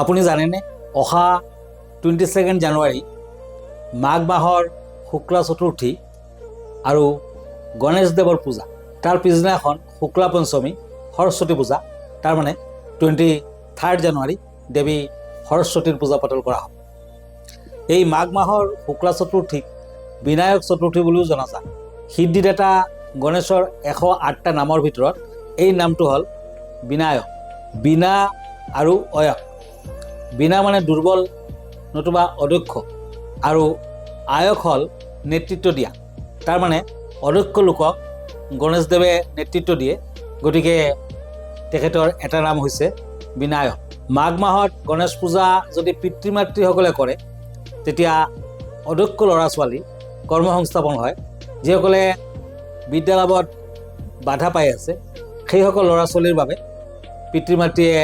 আপুনি জানেনে অহা 22 জানুৱাৰী মাঘ মাহৰ শুক্লা চতুৰ্থী আৰু গণেশদেৱৰ পূজা, তাৰ পিছদিনাখন শুক্লা পঞ্চমী সৰস্বতী পূজা, তাৰ মানে 23 জানুৱাৰী দেৱী সৰস্বতীৰ পূজা পাতল কৰা হ'ব। এই মাঘ মাহৰ শুক্লা চতুৰ্থীক বিনায়ক চতুৰ্থী বুলিও জনা যায়। সিদ্ধিদাতা গণেশৰ 108টা নামৰ ভিতৰত এই নামটো হ'ল বিনায়ক। বিনা আৰু অয়ক। বিনা মানে দুৰ্বল নতুবা অদক্ষ আৰু আয়ক হ'ল নেতৃত্ব দিয়া। তাৰ মানে অদক্ষ লোকক গণেশদেৱে নেতৃত্ব দিয়ে, গতিকে তেখেতৰ এটা নাম হৈছে বিনায়ক। মাঘ মাহত গণেশ পূজা যদি পিতৃ মাতৃসকলে কৰে তেতিয়া অদক্ষ ল'ৰা ছোৱালী কৰ্মসংস্থাপন হয়। যিসকলে বিদ্যা লাভত বাধা পাই আছে সেইসকল ল'ৰা ছোৱালীৰ বাবে পিতৃ মাতৃয়ে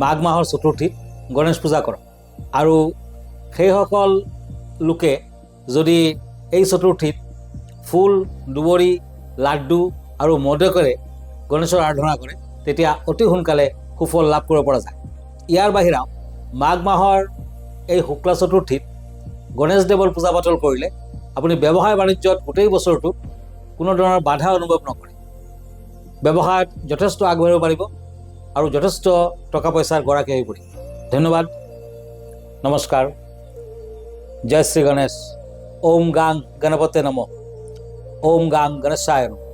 মাঘ মাহৰ চতুৰ্থীত গণেশ পূজা কৰে। আৰু সেইসকল লোকে যদি এই চতুৰ্থীত ফুল, দুবৰি, লাড্ডু আৰু মোদকেৰে গণেশৰ আৰাধনা কৰে তেতিয়া অতি সোনকালে সুফল লাভ কৰিব পৰা যায়। ইয়াৰ বাহিৰেও মাঘ মাহৰ এই শুক্লা চতুৰ্থীত গণেশদেৱৰ পূজা পাতল কৰিলে আপুনি ব্যৱসায় বাণিজ্যত গোটেই বছৰটোত কোনো ধৰণৰ বাধা অনুভৱ নকৰে। ব্যৱসায়ত যথেষ্ট আগবাঢ়িব পাৰিব আৰু যথেষ্ট টকা পইচাৰ গৰাকী হৈ পৰিব। ধন্যবাদ, নমস্কাৰ, জয় শ্ৰী গণেশ। ওম গাং গণপতে নমঃ। ওম গাং গণেশায় নমঃ।